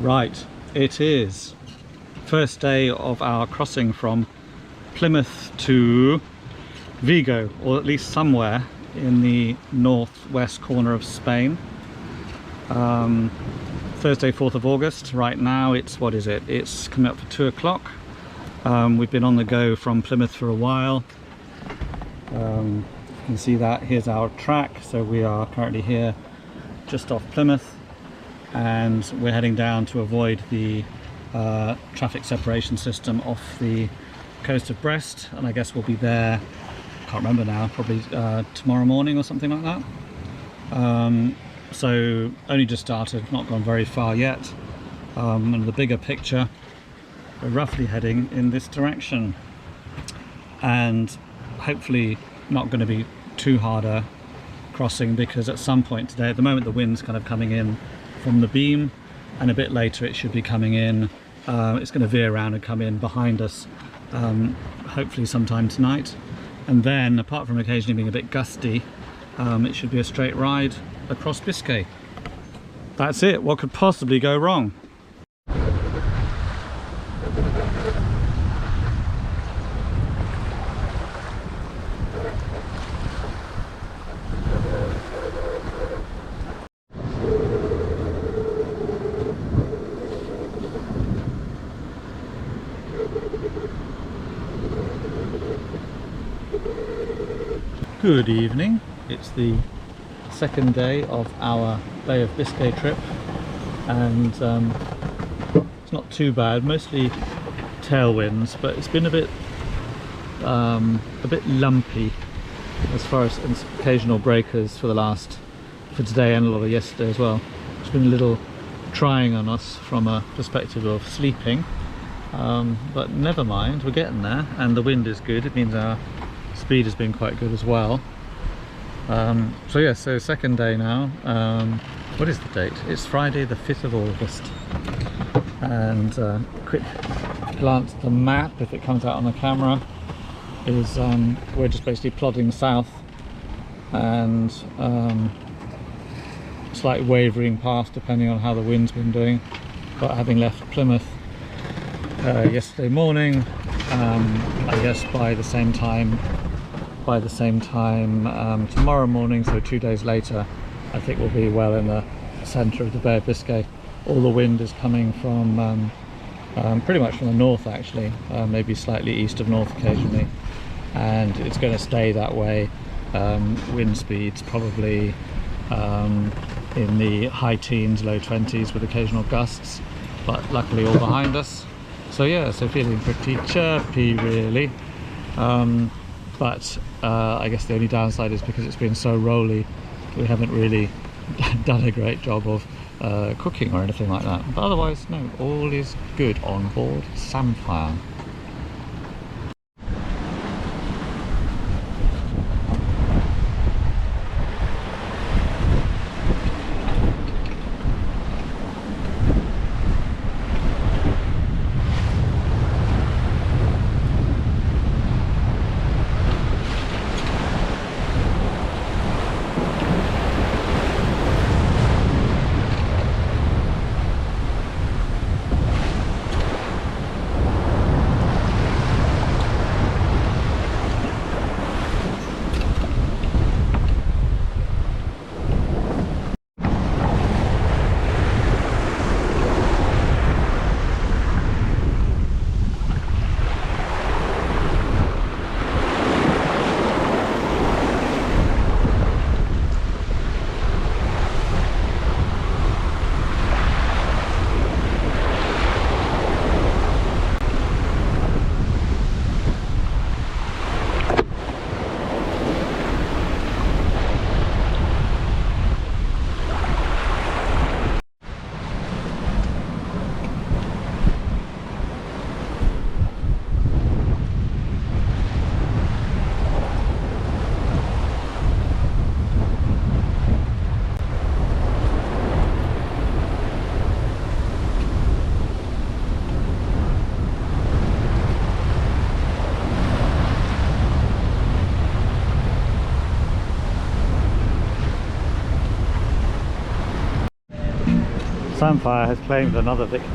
Right, it is first day of our crossing from Plymouth to Vigo, or at least somewhere in the northwest corner of Spain. Thursday, 4th of August. Right now it's, what is it? It's coming up for 2 o'clock. We've been on the go from Plymouth for a while. You can see that. Here's our track. So we are currently here just off Plymouth, and we're heading down to avoid the traffic separation system off the coast of Brest, and I guess we'll be there, can't remember now, probably tomorrow morning or something like that. So only just started, not gone very far yet. And the bigger picture, we're roughly heading in this direction, and hopefully not going to be too hard a crossing, because at some point today, at the moment the wind's kind of coming in from the beam, and a bit later it should be coming in, it's going to veer around and come in behind us, hopefully sometime tonight. And then, apart from occasionally being a bit gusty, it should be a straight ride across Biscay. That's it. What could possibly go wrong? Good evening. It's the second day of our Bay of Biscay trip, and it's not too bad, mostly tailwinds, but it's been a bit lumpy as far as occasional breakers for today and a lot of yesterday as well. It's been a little trying on us from a perspective of sleeping, but never mind, we're getting there, and the wind is good. It means our speed has been quite good as well. So yeah, so second day now. What is the date? It's Friday the 5th of August, and quick glance at the map, if it comes out on the camera, is we're just basically plodding south, and slight wavering past depending on how the wind's been doing, but having left Plymouth yesterday morning, I guess by the same time tomorrow morning, so 2 days later, I think we'll be well in the centre of the Bay of Biscay. All the wind is coming from pretty much from the north, actually, maybe slightly east of north occasionally, and it's going to stay that way. Wind speeds probably in the high teens, low 20s, with occasional gusts, but luckily all behind us. So yeah, so feeling pretty chirpy really. But I guess the only downside is because it's been so rolly, we haven't really done a great job of cooking or anything like that. But otherwise, no, all is good on board Samphire. Samphire has claimed another victory.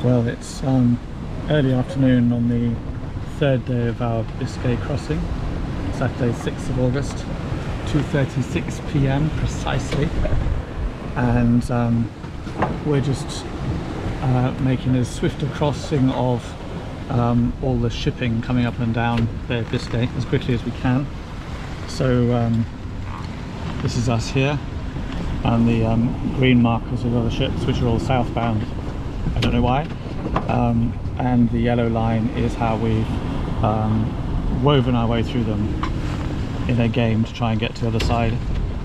Well, it's early afternoon on the third day of our Biscay crossing, Saturday 6th of August, 2:36 p.m. precisely, and we're just making as swift a crossing of all the shipping coming up and down Bay of Biscay as quickly as we can. So this is us here, and the green markers are the other ships which are all southbound. I don't know why. And the yellow line is how we've woven our way through them in a game to try and get to the other side.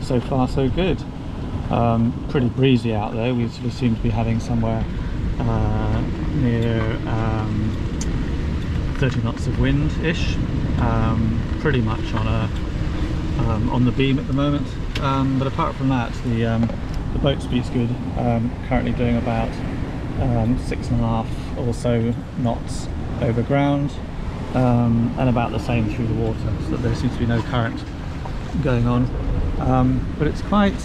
So far so good. Pretty breezy out there. We sort of seem to be having somewhere near 30 knots of wind-ish. Pretty much on the beam at the moment. But apart from that, the boat speed's good. Currently doing about 6.5 or so knots over ground, and about the same through the water, so that there seems to be no current going on. But it's quite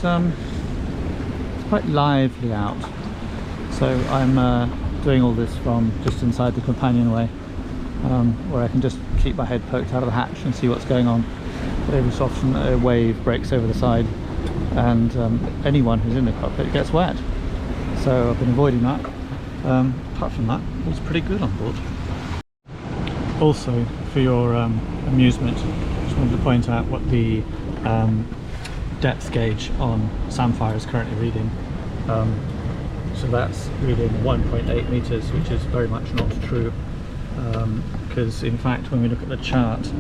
lively out. So I'm doing all this from just inside the companionway, where I can just keep my head poked out of the hatch and see what's going on. But every so often a wave breaks over the side, and anyone who's in the cockpit gets wet. So I've been avoiding that. Apart from that, it was pretty good on board. Also, for your amusement, just wanted to point out what the depth gauge on Samphire is currently reading. So that's reading 1.8 meters, which is very much not true, because in fact when we look at the chart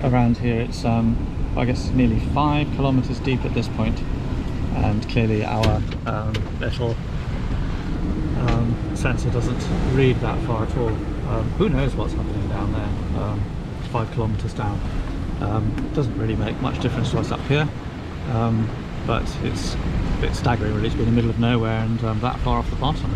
around here, it's I guess nearly 5 kilometers deep at this point, and clearly our little sensor doesn't read that far at all. Who knows what's happening down there, 5 kilometers down. Doesn't really make much difference to us up here, but it's a bit staggering really to be in the middle of nowhere and that far off the bottom.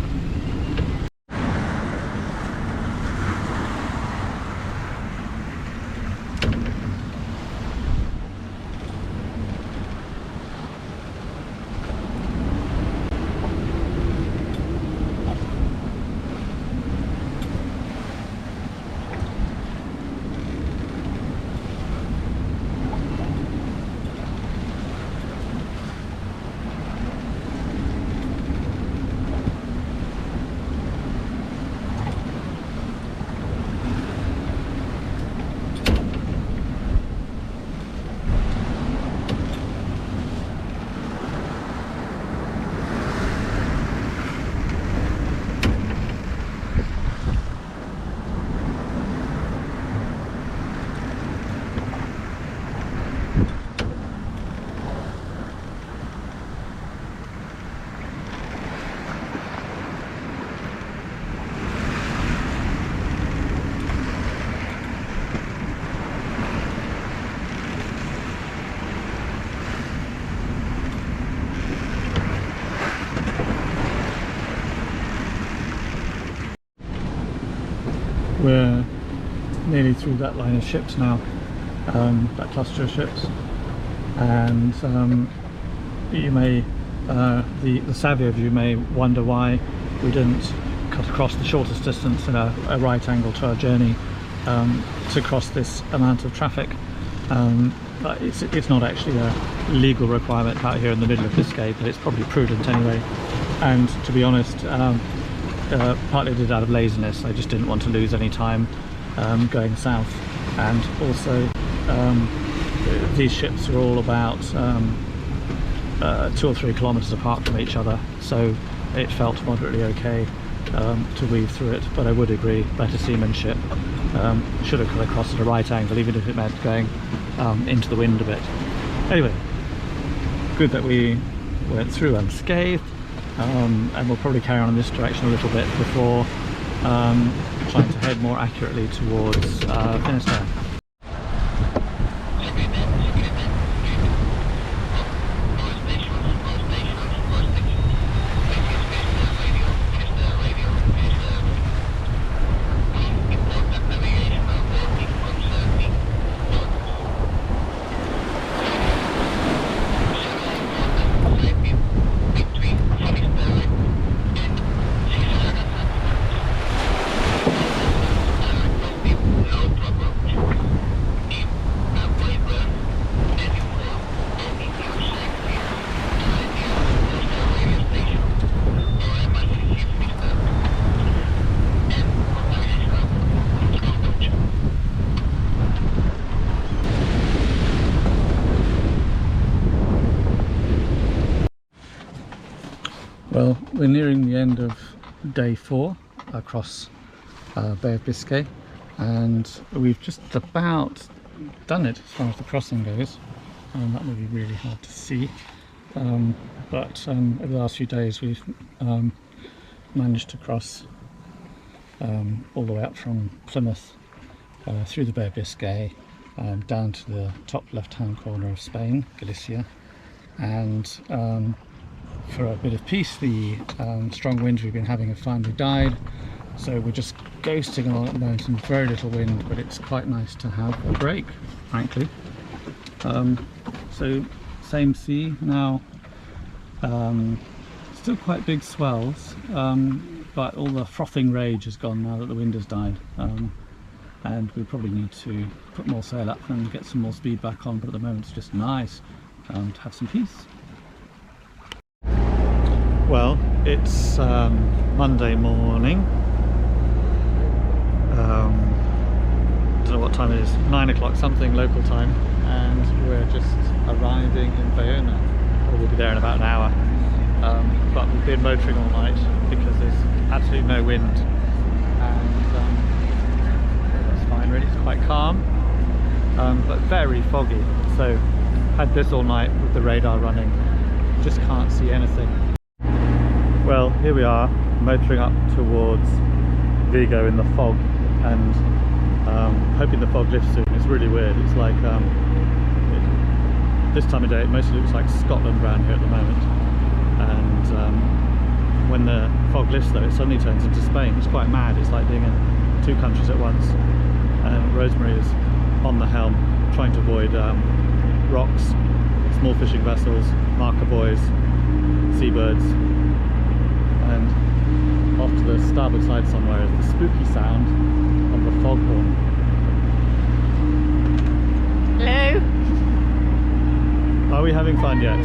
We're nearly through that line of ships now, that cluster of ships, and you may, the savvy of you may wonder why we didn't cut across the shortest distance in a right angle to our journey to cross this amount of traffic. But it's not actually a legal requirement out here in the middle of Biscay, but it's probably prudent anyway. And to be honest, partly I did it out of laziness. I just didn't want to lose any time going south, and also these ships are all about 2 or 3 kilometers apart from each other, so it felt moderately okay to weave through it. But I would agree, better seamanship. Should have cut across at a right angle, even if it meant going into the wind a bit. Anyway, good that we went through unscathed. And we'll probably carry on in this direction a little bit before trying to head more accurately towards Finisterre. we're nearing the end of day 4 across Bay of Biscay, and we've just about done it as far as the crossing goes. That will be really hard to see, but over the last few days we've managed to cross all the way up from Plymouth through the Bay of Biscay down to the top left hand corner of Spain, Galicia, and for a bit of peace the strong winds we've been having have finally died, so we're just ghosting along at the moment in very little wind, but it's quite nice to have a break, frankly. So same sea now, still quite big swells, but all the frothing rage has gone now that the wind has died, and we probably need to put more sail up and get some more speed back on, but at the moment it's just nice to have some peace. Well, it's Monday morning. Don't know what time it is, 9 o'clock something local time, and we're just arriving in Bayona. We'll be there in about an hour, but we've been motoring all night because there's absolutely no wind, and that's fine really. It's quite calm, but very foggy, so had this all night with the radar running, just can't see anything. Well, here we are motoring up towards Vigo in the fog, and hoping the fog lifts soon. It's really weird. It's like this time of day it mostly looks like Scotland around here at the moment, and when the fog lifts though it suddenly turns into Spain. It's quite mad. It's like being in 2 countries at once, and Rosemary is on the helm trying to avoid rocks, small fishing vessels, marker buoys, seabirds, and off to the starboard side somewhere is the spooky sound of the foghorn. Hello? Are we having fun yet?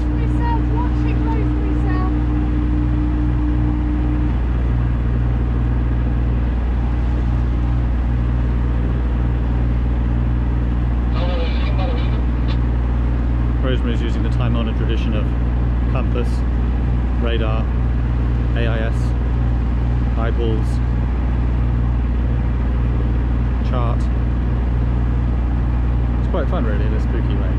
Rosemary's using the time-honoured tradition of compass, radar, AIS, eyeballs, chart. It's quite fun really in a spooky way.